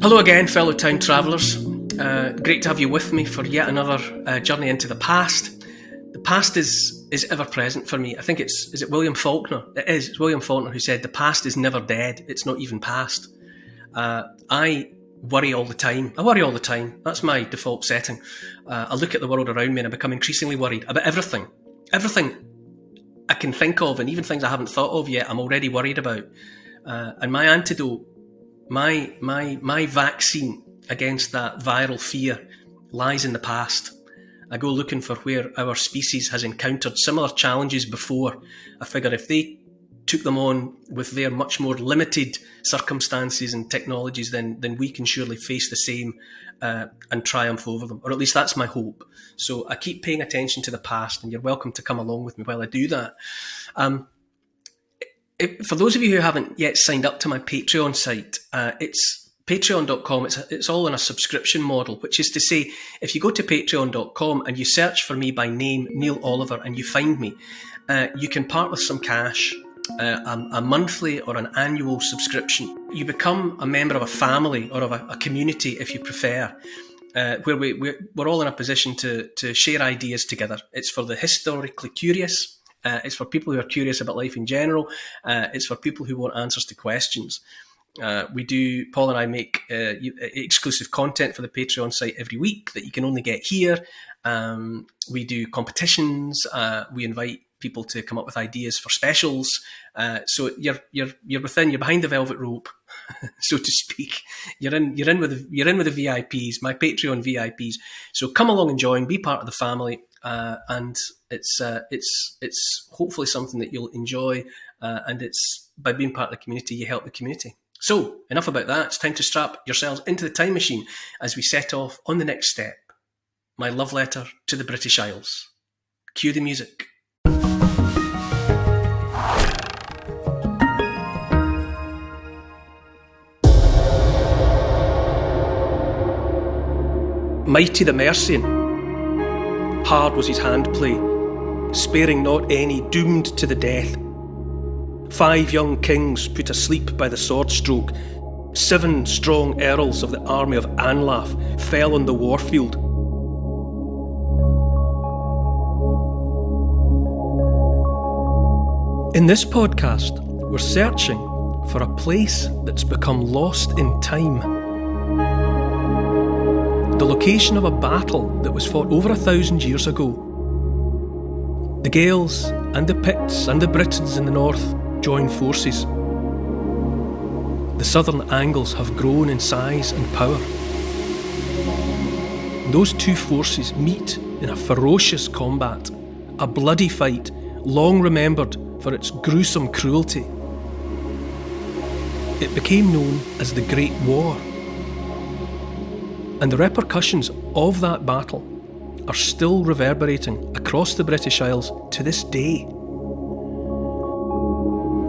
Hello again, fellow town travellers. Great to have you with me for yet another journey into the past. The past is ever present for me. I think is it William Faulkner? It is. It's William Faulkner who said, "The past is never dead. It's not even past." I worry all the time. That's my default setting. I look at the world around me and I become increasingly worried about everything. Everything I can think of, and even things I haven't thought of yet, I'm already worried about. And my antidote, my vaccine against that viral fear lies in the past. I go looking for where our species has encountered similar challenges before. I figure if they took them on with their much more limited circumstances and technologies, then we can surely face the same and triumph over them. Or at least that's my hope. So I keep paying attention to the past, and you're welcome to come along with me while I do that. For those of you who haven't yet signed up to my Patreon site, it's patreon.com. It's all on a subscription model, which is to say, if you go to patreon.com and you search for me by name, Neil Oliver, and you find me, you can part with some cash, a monthly or an annual subscription. You become a member of a family or of a community, if you prefer, where we're all in a position to share ideas together. It's for the historically curious. It's for people who are curious about life in general. It's for people who want answers to questions. Paul and I make exclusive content for the Patreon site every week that you can only get here. We do competitions. We invite people to come up with ideas for specials. So you're behind the velvet rope, so to speak. You're in with the VIPs, my Patreon VIPs. So come along and join, be part of the family. And it's hopefully something that you'll enjoy, and it's by being part of the community you help the community. So enough about that. It's time to strap yourselves into the time machine as we set off on the next step. My love letter to the British Isles. Cue the music. Mighty the Mercian. Hard was his handplay, sparing not any, doomed to the death. 5 young kings put asleep by the sword stroke. 7 strong earls of the army of Anlaf fell on the warfield. In this podcast, we're searching for a place that's become lost in time. The location of a battle that was fought over 1,000 years ago. The Gaels and the Picts and the Britons in the north join forces. The southern Angles have grown in size and power. Those two forces meet in a ferocious combat, a bloody fight long remembered for its gruesome cruelty. It became known as the Great War. And the repercussions of that battle are still reverberating across the British Isles to this day.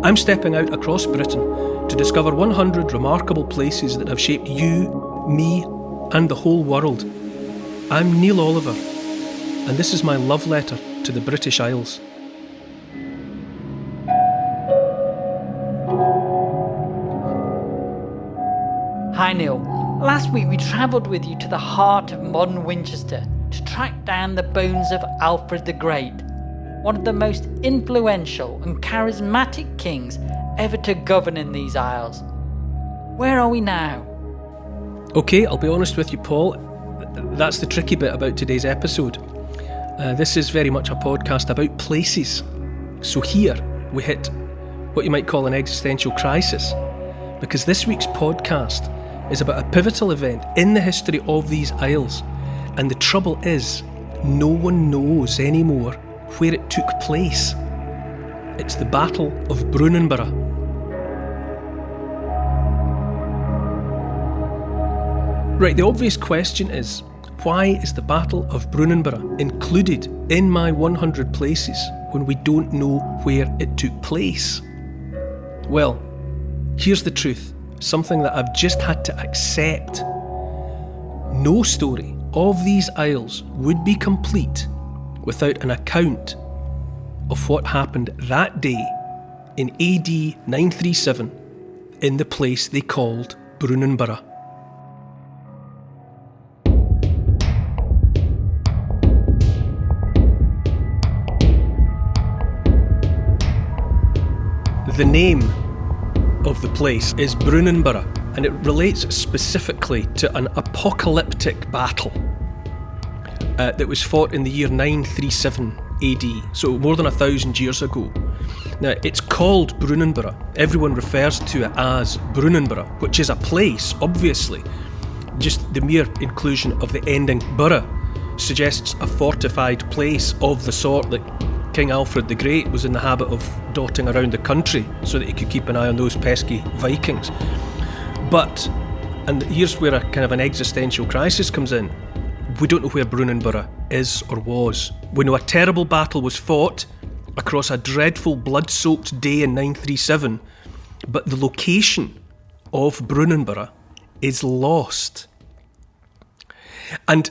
I'm stepping out across Britain to discover 100 remarkable places that have shaped you, me, and the whole world. I'm Neil Oliver, and this is my love letter to the British Isles. Hi Neil. Last week we travelled with you to the heart of modern Winchester to track down the bones of Alfred the Great, one of the most influential and charismatic kings ever to govern in these isles. Where are we now? Okay, I'll be honest with you, Paul. That's the tricky bit about today's episode. This is very much a podcast about places. So here we hit what you might call an existential crisis, because this week's podcast is about a pivotal event in the history of these isles, and the trouble is, no one knows anymore where it took place. It's the Battle of Bruenburg. Right, the obvious question is, why is the Battle of Bruenburg included in my 100 places when we don't know where it took place? Well, here's the truth. Something that I've just had to accept. No story of these isles would be complete without an account of what happened that day in AD 937 in the place they called Bruenburg. The name of the place is Bruenburg, and it relates specifically to an apocalyptic battle that was fought in the year 937 AD, so more than 1,000 years ago. Now, it's called Bruenburg. Everyone refers to it as Bruenburg, which is a place, obviously. Just the mere inclusion of the ending "burgh" suggests a fortified place of the sort that King Alfred the Great was in the habit of dotting around the country so that he could keep an eye on those pesky Vikings. But, and here's where a kind of an existential crisis comes in, we don't know where Bruenburg is or was. We know a terrible battle was fought across a dreadful blood-soaked day in 937, but the location of Bruenburg is lost. And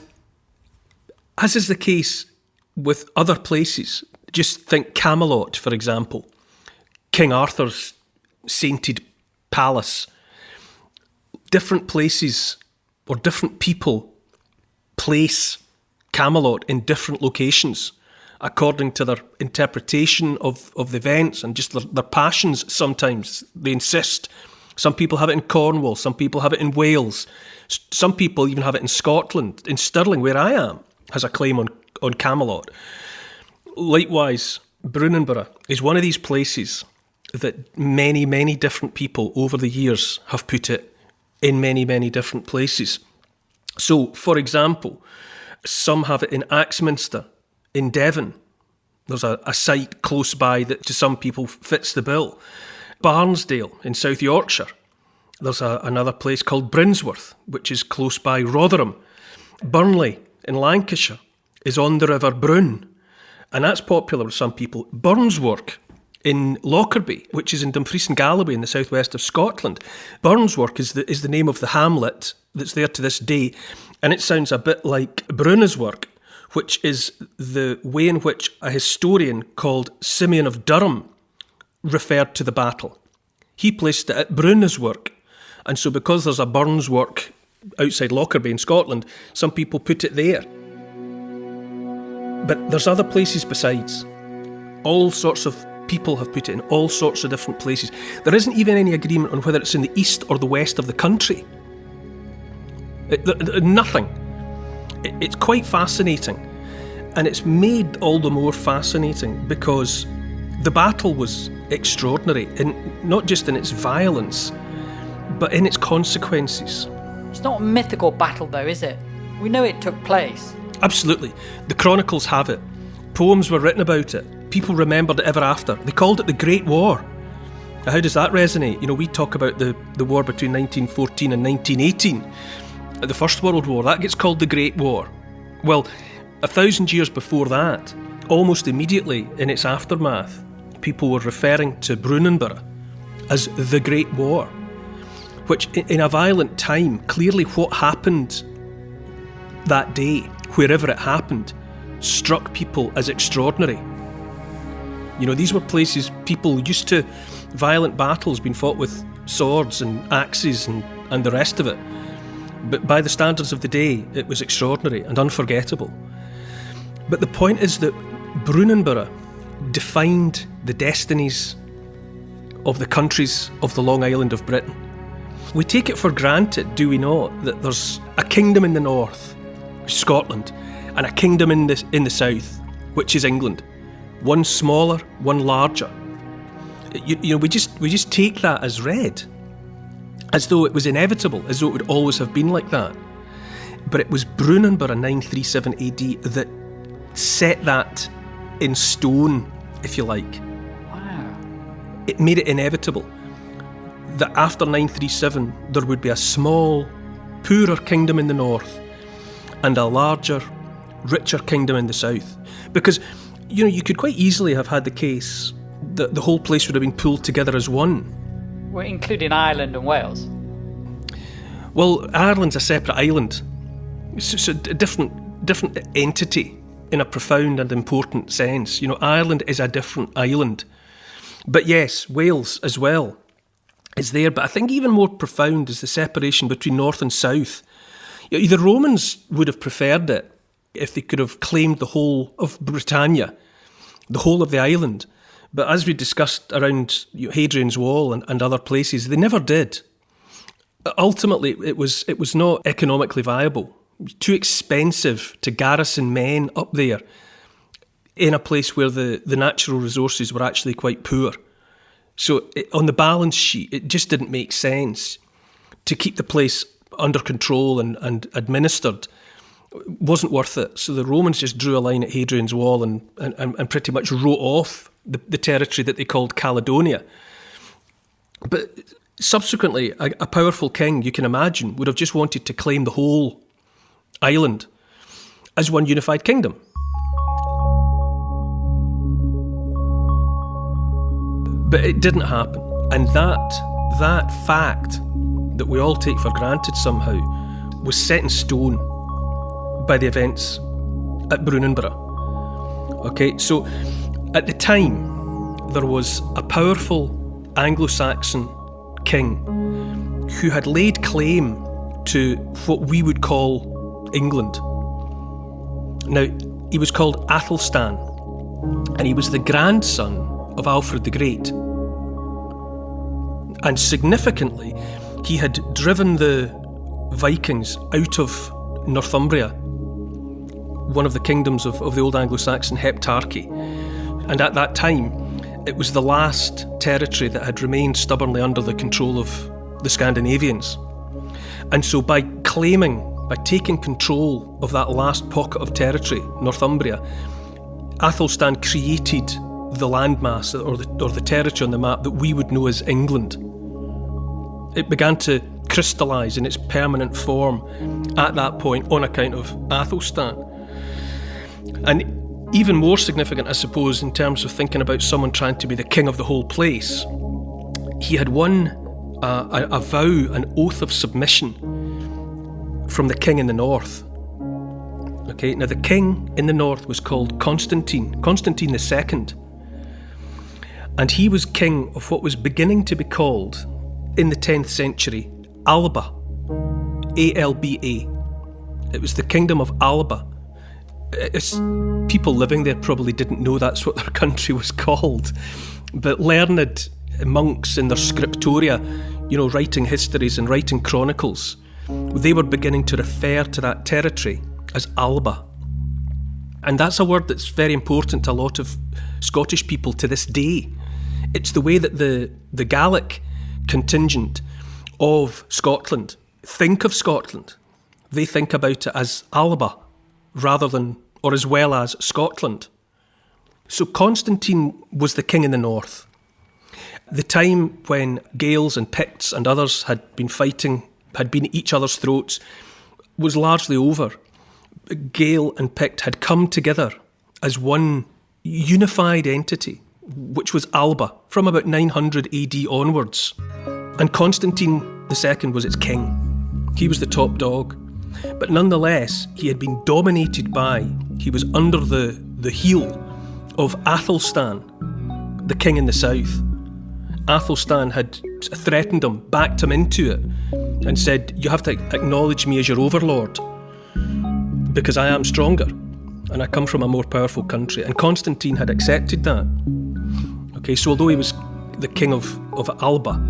as is the case with other places, just think Camelot, for example, King Arthur's sainted palace. Different places or different people place Camelot in different locations according to their interpretation of the events and just their passions sometimes. They insist. Some people have it in Cornwall, some people have it in Wales, some people even have it in Scotland. In Stirling, where I am, has a claim on Camelot. Likewise, Bruenburg is one of these places that many, many different people over the years have put it in many, many different places. So, for example, some have it in Axminster in Devon. There's a site close by that to some people fits the bill. Barnsdale in South Yorkshire. There's another place called Brinsworth, which is close by Rotherham. Burnley in Lancashire is on the River Brun, and that's popular with some people. Burnswork in Lockerbie, which is in Dumfries and Galloway in the southwest of Scotland. Burnswork is the name of the hamlet that's there to this day, and it sounds a bit like Bruniswork, which is the way in which a historian called Simeon of Durham referred to the battle. He placed it at Bruniswork, and so because there's a Burnswork outside Lockerbie in Scotland, some people put it there. But there's other places besides. All sorts of people have put it in all sorts of different places. There isn't even any agreement on whether it's in the east or the west of the country. Nothing. It's quite fascinating. And it's made all the more fascinating because the battle was extraordinary, not just in its violence, but in its consequences. It's not a mythical battle though, is it? We know it took place. Absolutely. The chronicles have it. Poems were written about it. People remembered it ever after. They called it the Great War. Now, how does that resonate? You know, we talk about the war between 1914 and 1918. The First World War, that gets called the Great War. Well, 1,000 years before that, almost immediately in its aftermath, people were referring to Bruenburg as the Great War, which in a violent time, clearly what happened that day, wherever it happened, struck people as extraordinary. You know, these were places people used to violent battles being fought with swords and axes and the rest of it. But by the standards of the day, it was extraordinary and unforgettable. But the point is that Bruenburg defined the destinies of the countries of the Long Island of Britain. We take it for granted, do we not, that there's a kingdom in the north, Scotland, and a kingdom in the south, which is England. One smaller, one larger. You know, we just take that as read, as though it was inevitable, as though it would always have been like that. But it was Bruenburg in 937 AD that set that in stone, if you like. Wow. It made it inevitable that after 937 there would be a small, poorer kingdom in the north and a larger, richer kingdom in the south. Because, you know, you could quite easily have had the case that the whole place would have been pulled together as one. We're including Ireland and Wales. Well, Ireland's a separate island. It's a different entity in a profound and important sense. You know, Ireland is a different island. But yes, Wales as well is there. But I think even more profound is the separation between north and south. You know, the Romans would have preferred it if they could have claimed the whole of Britannia, the whole of the island. But as we discussed around Hadrian's Wall and other places, they never did. Ultimately, it was not economically viable. Too expensive to garrison men up there in a place where the natural resources were actually quite poor. So on the balance sheet, it just didn't make sense to keep the place under control and administered. It wasn't worth it. So the Romans just drew a line at Hadrian's Wall and pretty much wrote off the territory that they called Caledonia. But subsequently, a powerful king, you can imagine, would have just wanted to claim the whole island as one unified kingdom. But it didn't happen. And that fact that we all take for granted somehow was set in stone by the events at Bruenburg. Okay, so at the time, there was a powerful Anglo-Saxon king who had laid claim to what we would call England. Now, he was called Athelstan, and he was the grandson of Alfred the Great. And significantly, he had driven the Vikings out of Northumbria, one of the kingdoms of the old Anglo-Saxon heptarchy. And at that time, it was the last territory that had remained stubbornly under the control of the Scandinavians. And so by taking control of that last pocket of territory, Northumbria, Athelstan created the landmass or the territory on the map that we would know as England. It began to crystallise in its permanent form at that point on account of Athelstan. And even more significant, I suppose, in terms of thinking about someone trying to be the king of the whole place, he had won a vow, an oath of submission from the king in the north. Okay, now the king in the north was called Constantine II. And he was king of what was beginning to be called, in the 10th century, Alba. A-L-B-A. It was the kingdom of Alba. People living there probably didn't know that's what their country was called. But learned monks in their scriptoria, writing histories and writing chronicles, they were beginning to refer to that territory as Alba. And that's a word that's very important to a lot of Scottish people to this day. It's the way that the Gaelic contingent of Scotland think of Scotland. They think about it as Alba rather than, or as well as, Scotland. So Constantine was the king in the north. The time when Gaels and Picts and others had been fighting, had been at each other's throats, was largely over. Gael and Pict had come together as one unified entity, which was Alba, from about 900 AD onwards. And Constantine II was its king. He was the top dog. But nonetheless, he had been dominated by, he was under the heel of Athelstan, the king in the south. Athelstan had threatened him, backed him into it, and said, you have to acknowledge me as your overlord, because I am stronger, and I come from a more powerful country. And Constantine had accepted that. Okay, so although he was the king of Alba,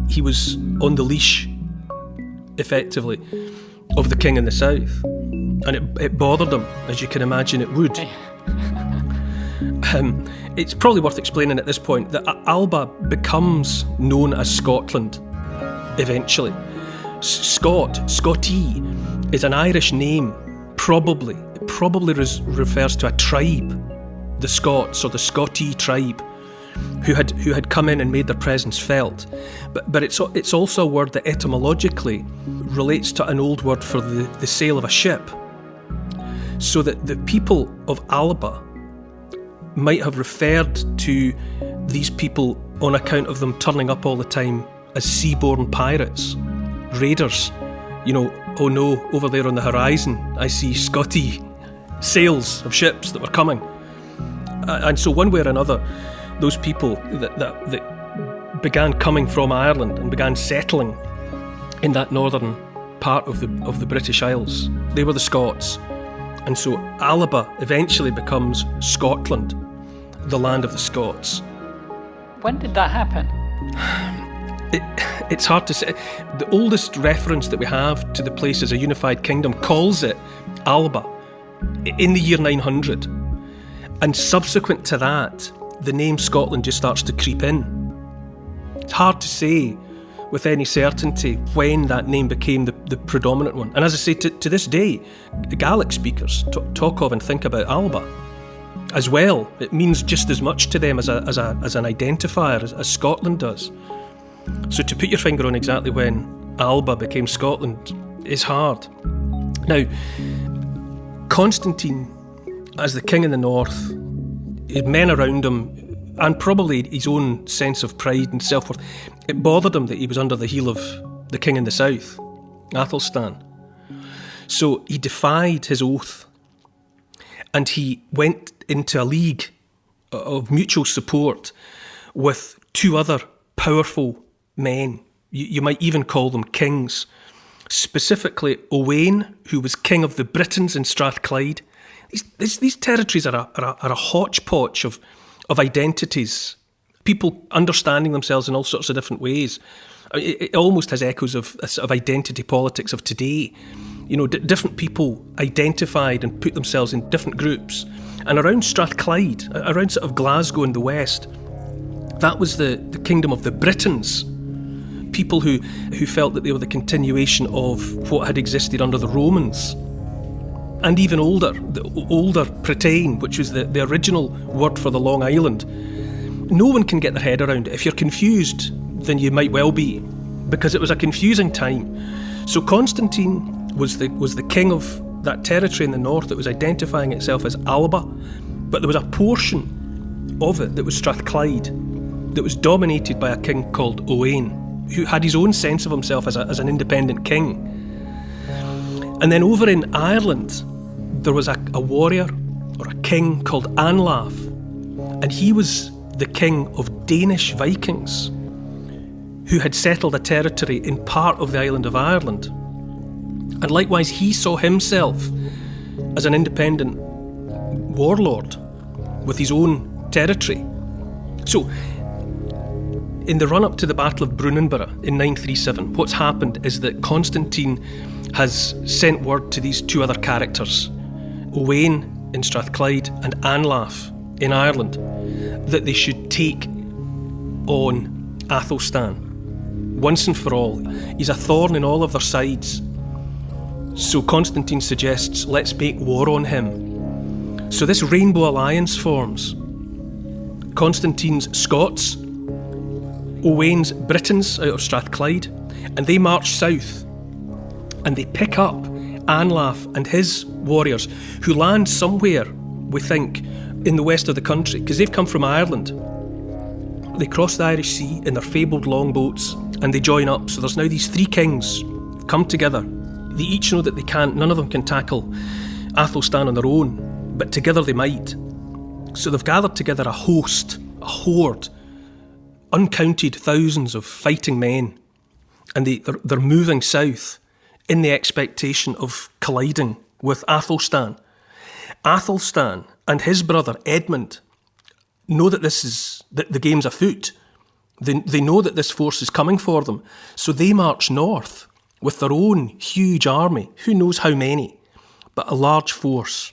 he was on the leash, effectively, of the king in the south. And it bothered him, as you can imagine it would. It's probably worth explaining at this point that Alba becomes known as Scotland, eventually. Scottie, is an Irish name, probably. It probably refers to a tribe, the Scots or the Scottie tribe, who had come in and made their presence felt. But it's also a word that etymologically relates to an old word for the sail of a ship. So that the people of Alba might have referred to these people on account of them turning up all the time as seaborne pirates, raiders. Oh no, over there on the horizon I see Scottie sails of ships that were coming. And so one way or another, those people that began coming from Ireland and began settling in that northern part of the British Isles, they were the Scots. And so Alba eventually becomes Scotland, the land of the Scots. When did that happen? It's hard to say. The oldest reference that we have to the place as a unified kingdom calls it Alba in the year 900. And subsequent to that, the name Scotland just starts to creep in. It's hard to say with any certainty when that name became the predominant one. And as I say, to this day, Gaelic speakers talk of and think about Alba as well. It means just as much to them as an identifier as Scotland does. So to put your finger on exactly when Alba became Scotland is hard. Now, Constantine, as the king in the north, his men around him, and probably his own sense of pride and self-worth, it bothered him that he was under the heel of the king in the south, Athelstan. So he defied his oath, and he went into a league of mutual support with two other powerful men. You might even call them kings. Specifically Owain, who was king of the Britons in Strathclyde. These territories are a hodgepodge of identities, people understanding themselves in all sorts of different ways. It almost has echoes of identity politics of today. You know, different people identified and put themselves in different groups. And around Strathclyde, around sort of Glasgow in the west, that was the kingdom of the Britons. People who felt that they were the continuation of what had existed under the Romans. And even older, the older Bretagne, which was the original word for the Long Island. No one can get their head around it. If you're confused, then you might well be, because it was a confusing time. So Constantine was the king of that territory in the north that was identifying itself as Alba, but there was a portion of it that was Strathclyde that was dominated by a king called Owain, who had his own sense of himself as an independent king. And then over in Ireland, there was a warrior or a king called Anlaf, and he was the king of Danish Vikings who had settled a territory in part of the island of Ireland. And likewise, he saw himself as an independent warlord with his own territory. So, in the run-up to the Battle of Bruenburg in 937, what's happened is that Constantine has sent word to these two other characters, Owain in Strathclyde and Anlaf in Ireland, that they should take on Athelstan once and for all. He's a thorn in all of their sides. So Constantine suggests, let's make war on him. So this Rainbow Alliance forms. Constantine's Scots, Owain's Britons out of Strathclyde, and they march south and they pick up Anlaf and his warriors, who land somewhere, we think, in the west of the country, because they've come from Ireland. They cross the Irish Sea in their fabled longboats and they join up. So there's now these three kings come together. They each know that none of them can tackle Athelstan on their own, but together they might. So they've gathered together a host, a horde, uncounted thousands of fighting men, and they're moving south in the expectation of colliding with Athelstan. Athelstan and his brother Edmund know that that the game's afoot. They know that this force is coming for them, so they march north with their own huge army, who knows how many, but a large force.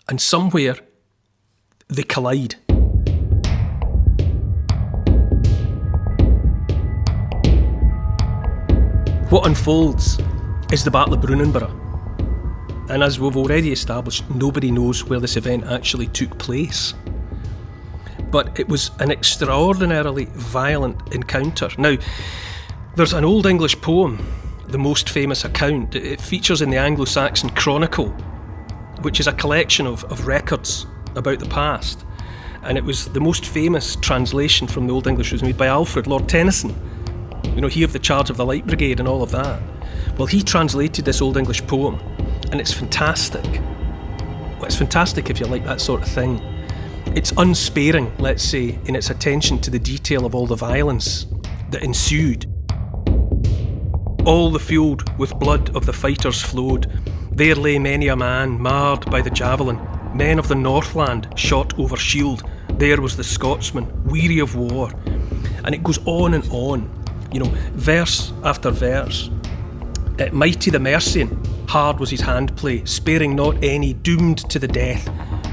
And somewhere they collide. What unfolds is the Battle of Bruenburg. And as we've already established, nobody knows where this event actually took place. But it was an extraordinarily violent encounter. Now, there's an Old English poem, the most famous account. It features in the Anglo-Saxon Chronicle, which is a collection of records about the past. And it was the most famous translation from the Old English was made by Alfred, Lord Tennyson. You know, he of the Charge of the Light Brigade and all of that. Well, he translated this Old English poem, and it's fantastic. Well, it's fantastic if you like that sort of thing. It's unsparing, let's say, in its attention to the detail of all the violence that ensued. All the field with blood of the fighters flowed. There lay many a man marred by the javelin. Men of the Northland shot over shield there was the Scotsman, weary of war. And it goes on and on, verse after verse. Mighty the Mercian, hard was his handplay, sparing not any, doomed to the death.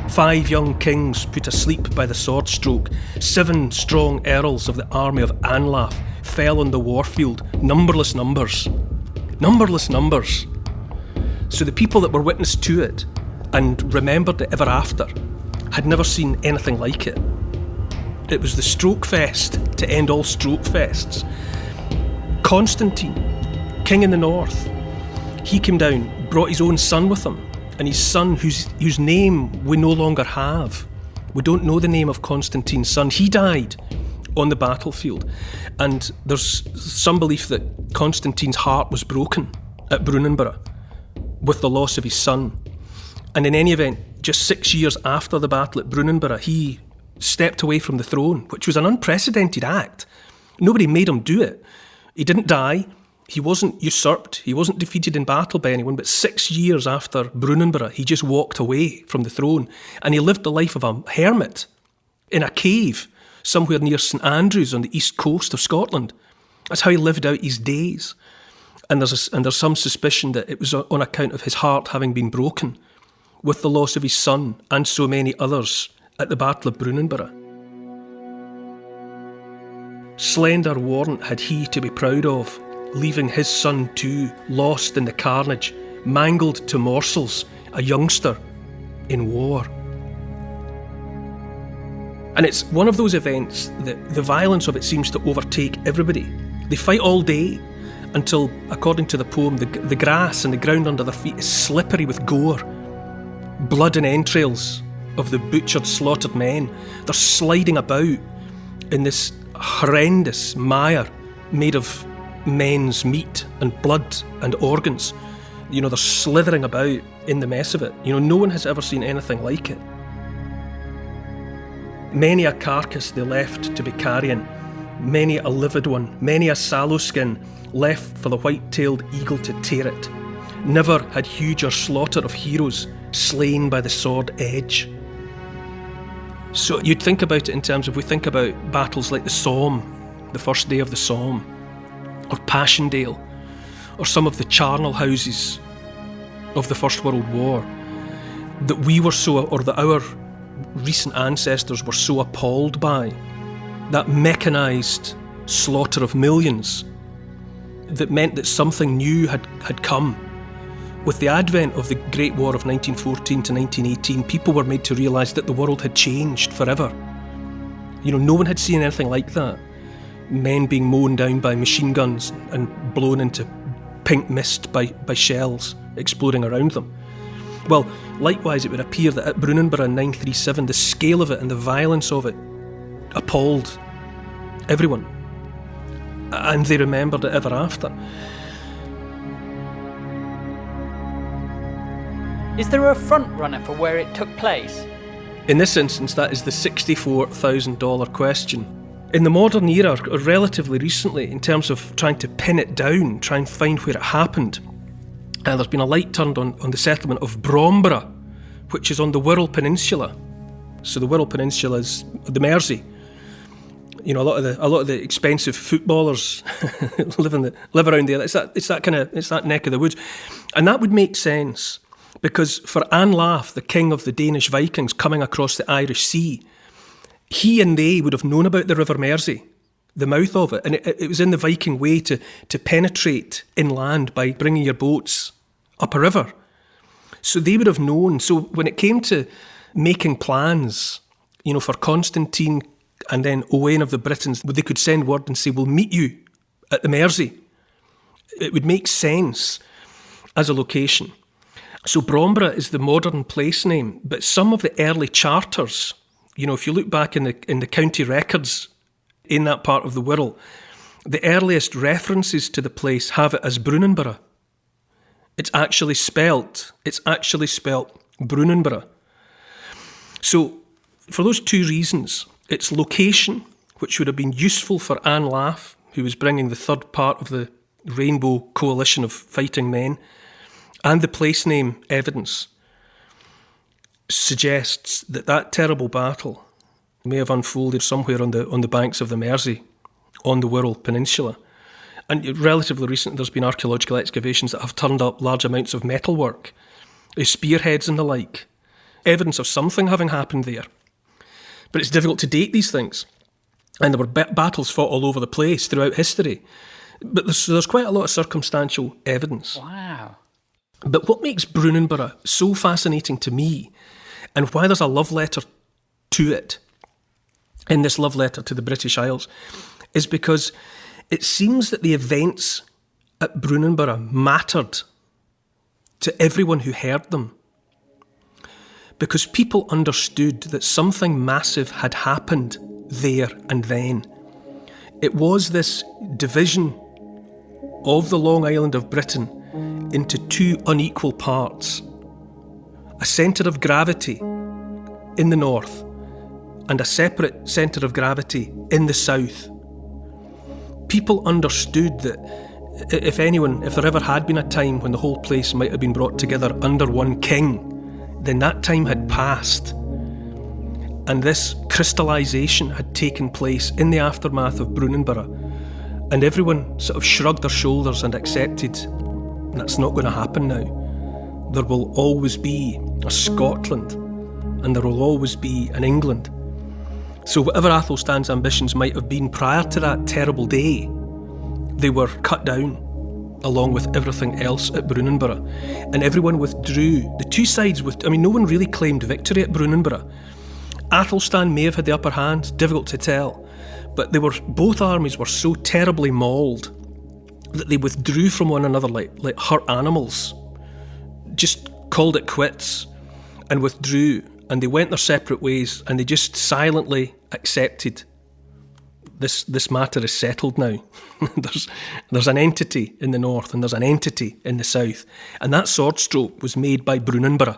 5 young kings put asleep by the sword stroke. 7 strong earls of the army of Anlaf fell on the warfield, numberless numbers. Numberless numbers. So the people that were witness to it and remembered it ever after had never seen anything like it. It was the stroke fest to end all stroke fests. Constantine, king in the north, he came down, brought his own son with him, and his son, whose name we no longer have. We don't know the name of Constantine's son. He died on the battlefield. And there's some belief that Constantine's heart was broken at Bruenburg with the loss of his son. And in any event, just 6 years after the battle at Bruenburg, he stepped away from the throne, which was an unprecedented act. Nobody made him do it. He didn't die. He wasn't usurped. He wasn't defeated in battle by anyone. But 6 years after Bruenburg, he just walked away from the throne. And he lived the life of a hermit in a cave somewhere near St Andrews on the east coast of Scotland. That's how he lived out his days. And there's some suspicion that it was on account of his heart having been broken with the loss of his son and so many others at the Battle of Bruenburg. Slender warrant had he to be proud of, leaving his son too, lost in the carnage, mangled to morsels, a youngster in war. And it's one of those events that the violence of it seems to overtake everybody. They fight all day until, according to the poem, the grass and the ground under their feet is slippery with gore. Blood and entrails of the butchered, slaughtered men. They're sliding about in this horrendous mire made of men's meat and blood and organs. They're slithering about in the mess of it. No one has ever seen anything like it. Many a carcass they left to be carrion, many a livid one, many a sallow skin left for the white-tailed eagle to tear it. Never had huger slaughter of heroes slain by the sword edge. So you'd think about it in terms of, we think about battles like the Somme, the first day of the Somme, or Passchendaele, or some of the charnel houses of the First World War, that we were so, or that our recent ancestors were so appalled by, that mechanised slaughter of millions, that meant that something new had come. With the advent of the Great War of 1914 to 1918, people were made to realise that the world had changed forever. No one had seen anything like that. Men being mown down by machine guns and blown into pink mist by shells exploding around them. Well, likewise, it would appear that at Bruenburg in 937, the scale of it and the violence of it appalled everyone. And they remembered it ever after. Is there a front runner for where it took place? In this instance, that is the $64,000 question. In the modern era, or relatively recently, in terms of trying to pin it down, try and find where it happened, there's been a light turned on the settlement of Bruenburg, which is on the Wirral Peninsula. So the Wirral Peninsula is the Mersey. A lot of the expensive footballers live around there. It's that neck of the woods, and that would make sense because for Anlaf, the king of the Danish Vikings coming across the Irish Sea, he and they would have known about the River Mersey, the mouth of it, and it was in the Viking way to penetrate inland by bringing your boats up a river. So they would have known. So when it came to making plans, for Constantine and then Owain of the Britons, they could send word and say, we'll meet you at the Mersey. It would make sense as a location. So Bruenburg is the modern place name, but some of the early charters, if you look back in the county records in that part of the Wirral, the earliest references to the place have it as Bruenburg. It's actually spelt Bruenburg. So for those two reasons, its location, which would have been useful for Anlaf, who was bringing the third part of the rainbow coalition of fighting men, and the place name evidence, suggests that terrible battle may have unfolded somewhere on the banks of the Mersey, on the Wirral Peninsula. And relatively recently, there's been archaeological excavations that have turned up large amounts of metalwork, spearheads and the like, evidence of something having happened there. But it's difficult to date these things. And there were battles fought all over the place throughout history. But there's quite a lot of circumstantial evidence. Wow. But what makes Bruenburg so fascinating to me, and why there's a love letter to it, in this love letter to the British Isles, is because it seems that the events at Bruenburg mattered to everyone who heard them. Because people understood that something massive had happened there and then. It was this division of the long island of Britain into two unequal parts. A centre of gravity in the north and a separate centre of gravity in the south. People understood that if there ever had been a time when the whole place might have been brought together under one king, then that time had passed. And this crystallisation had taken place in the aftermath of Bruenburg. And everyone sort of shrugged their shoulders and accepted that's not going to happen now. There will always be a Scotland and there will always be an England. So whatever Athelstan's ambitions might have been prior to that terrible day, they were cut down along with everything else at Bruenburg. And everyone withdrew. The two sides no one really claimed victory at Bruenburg. Athelstan may have had the upper hand, difficult to tell, but both armies were so terribly mauled that they withdrew from one another like hurt animals, just called it quits and withdrew, and they went their separate ways, and they just silently accepted this matter is settled now. there's an entity in the north and there's an entity in the south, and that sword stroke was made by Bruenburg.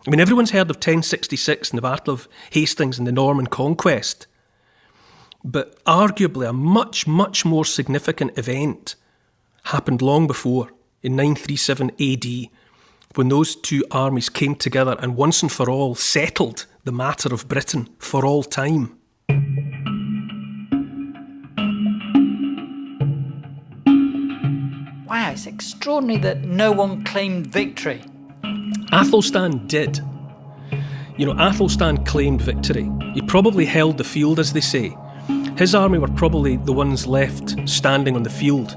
I mean, everyone's heard of 1066 and the Battle of Hastings and the Norman Conquest. But arguably a much, much more significant event happened long before, in 937 AD, when those two armies came together and once and for all settled the matter of Britain for all time. Wow, it's extraordinary that no one claimed victory. Athelstan did. Athelstan claimed victory. He probably held the field, as they say. His army were probably the ones left standing on the field,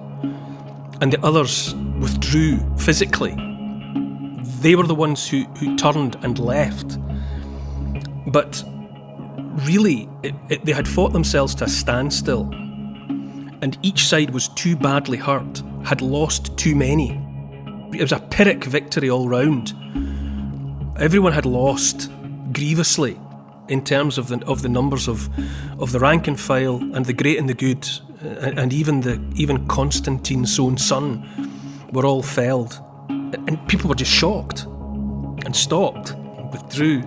and the others withdrew physically. They were the ones who turned and left. But really, they had fought themselves to a standstill, and each side was too badly hurt, had lost too many. It was a Pyrrhic victory all round. Everyone had lost grievously in terms of the numbers of the rank and file and the great and the good, and even Constantine's own son were all felled, and people were just shocked and stopped and withdrew,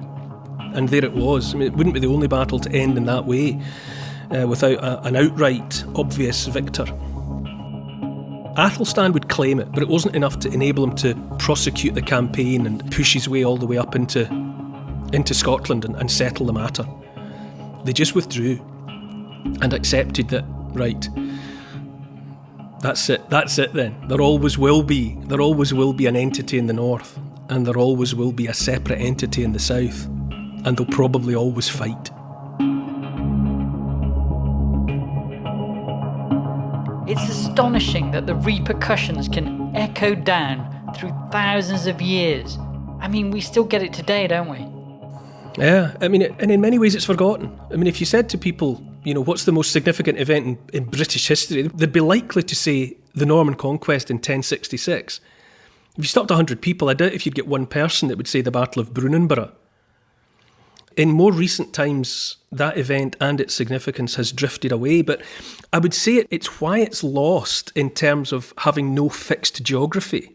and there it was. I mean, it wouldn't be the only battle to end in that way without an outright obvious victor. Athelstan would claim it, but it wasn't enough to enable him to prosecute the campaign and push his way all the way up into Scotland and settle the matter. They just withdrew and accepted that, right, that's it then. There always will be an entity in the north, and there always will be a separate entity in the south, and they'll probably always fight. It's astonishing that the repercussions can echo down through thousands of years. I mean, we still get it today, don't we? Yeah, I mean, and in many ways it's forgotten. I mean, if you said to people, what's the most significant event in British history, they'd be likely to say the Norman Conquest in 1066. If you stopped 100 people, I doubt if you'd get one person that would say the Battle of Bruenburg. In more recent times, that event and its significance has drifted away, but I would say it's why it's lost in terms of having no fixed geography.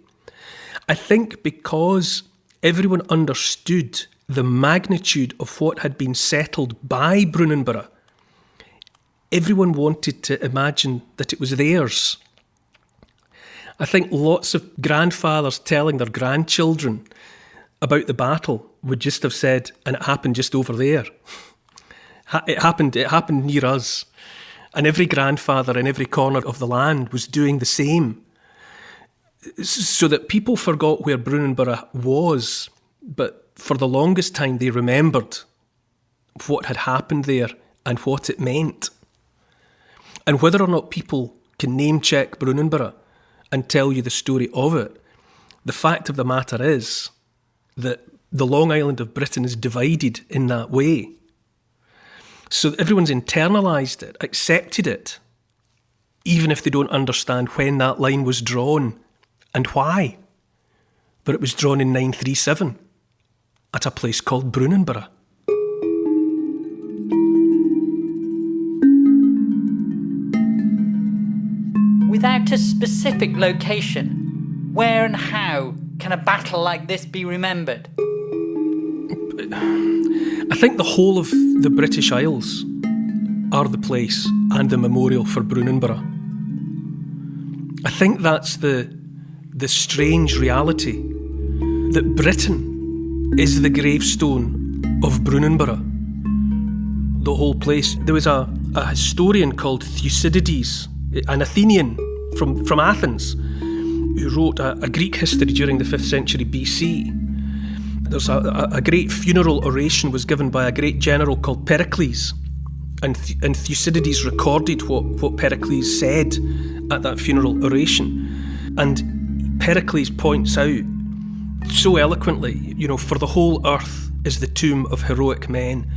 I think because everyone understood the magnitude of what had been settled by Bruenburg, everyone wanted to imagine that it was theirs. I think lots of grandfathers telling their grandchildren about the battle would just have said, and it happened just over there. It happened near us. And every grandfather in every corner of the land was doing the same. So that people forgot where Bruenburg was, but for the longest time they remembered what had happened there and what it meant. And whether or not people can name-check Bruenburg and tell you the story of it, the fact of the matter is that the Long Island of Britain is divided in that way. So everyone's internalised it, accepted it, even if they don't understand when that line was drawn and why. But it was drawn in 937 at a place called Bruenburg. Without a specific location, where and how can a battle like this be remembered? I think the whole of the British Isles are the place and the memorial for Bruenburg. I think that's the strange reality, that Britain is the gravestone of Bruenburg, the whole place. There was a historian called Thucydides, an Athenian from Athens, who wrote a Greek history during the 5th century BC. There's a great funeral oration was given by a great general called Pericles, and Thucydides recorded what Pericles said at that funeral oration. And Pericles points out so eloquently, for the whole earth is the tomb of heroic men,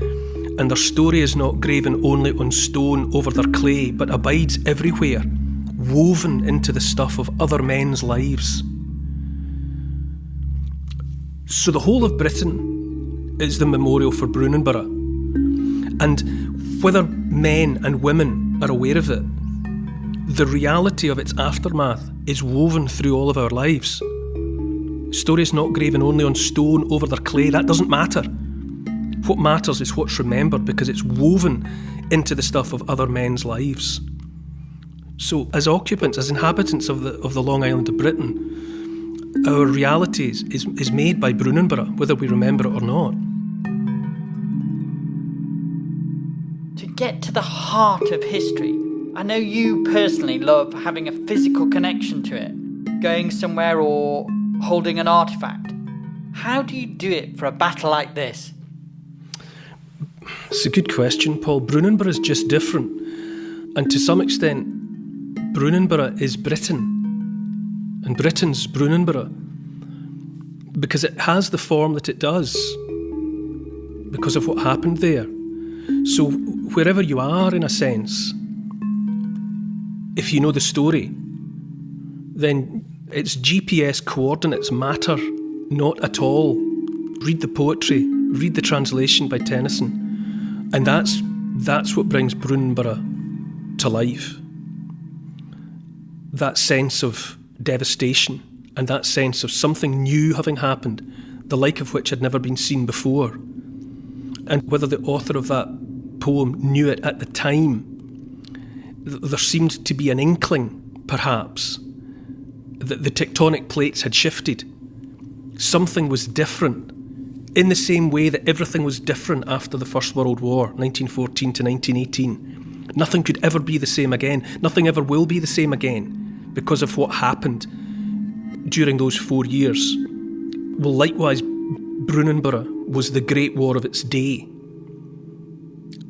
and their story is not graven only on stone over their clay, but abides everywhere, woven into the stuff of other men's lives. So the whole of Britain is the memorial for Bruenburg. And whether men and women are aware of it, the reality of its aftermath is woven through all of our lives. Story is not graven only on stone over their clay. That doesn't matter. What matters is what's remembered, because it's woven into the stuff of other men's lives. So as occupants, as inhabitants of the Long Island of Britain, our reality is made by Bruenburg, whether we remember it or not. To get to the heart of history, I know you personally love having a physical connection to it, going somewhere or holding an artefact. How do you do it for a battle like this? It's a good question, Paul. Bruenburg is just different. And to some extent, Bruenburg is Britain. And Britain's Bruenburg, because it has the form that it does, because of what happened there. So wherever you are, in a sense, if you know the story, then its GPS coordinates matter not at all. Read the poetry, read the translation by Tennyson, and that's what brings Bruenburg to life. That sense of devastation and that sense of something new having happened, the like of which had never been seen before. And whether the author of that poem knew it at the time, there seemed to be an inkling, perhaps, that the tectonic plates had shifted. Something was different, in the same way that everything was different after the First World War, 1914 to 1918. Nothing could ever be the same again. Nothing ever will be the same again because of what happened during those 4 years. Well, likewise, Bruenburg was the great war of its day.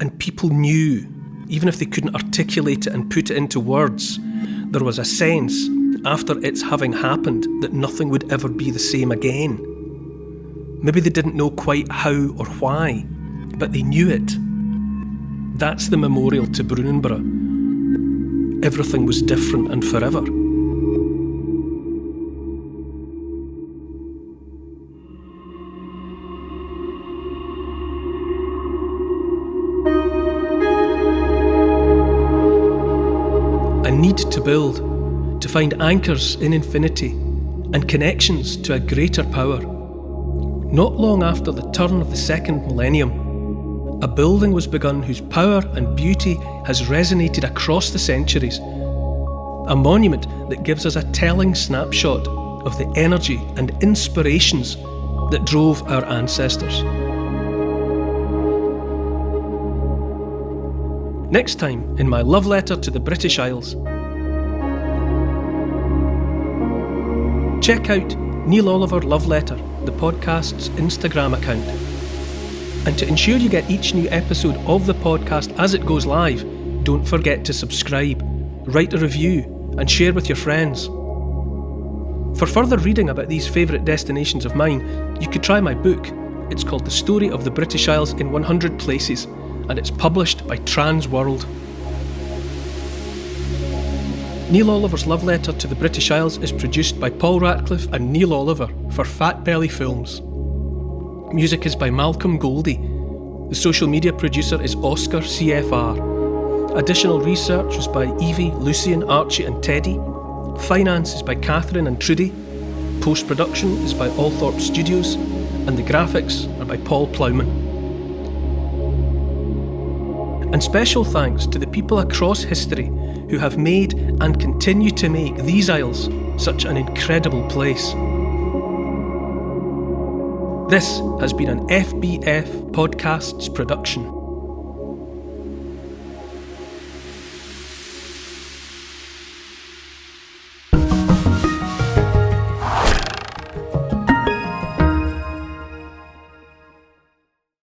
And people knew, even if they couldn't articulate it and put it into words, there was a sense, after its having happened, that nothing would ever be the same again. Maybe they didn't know quite how or why, but they knew it. That's the memorial to Bruenburg. Everything was different and forever. A need to build, to find anchors in infinity and connections to a greater power. Not long after the turn of the second millennium, a building was begun whose power and beauty has resonated across the centuries. A monument that gives us a telling snapshot of the energy and inspirations that drove our ancestors. Next time in my love letter to the British Isles. Check out Neil Oliver Love Letter, the podcast's Instagram account. And to ensure you get each new episode of the podcast as it goes live, don't forget to subscribe, write a review, and share with your friends. For further reading about these favourite destinations of mine, you could try my book. It's called The Story of the British Isles in 100 Places, and it's published by Transworld. Neil Oliver's Love Letter to the British Isles is produced by Paul Ratcliffe and Neil Oliver for Fat Belly Films. Music is by Malcolm Goldie. The social media producer is Oscar CFR. Additional research is by Evie, Lucian, Archie and Teddy. Finance is by Catherine and Trudy. Post-production is by Althorpe Studios. And the graphics are by Paul Plowman. And special thanks to the people across history who have made and continue to make these isles such an incredible place. This has been an FBF Podcasts production.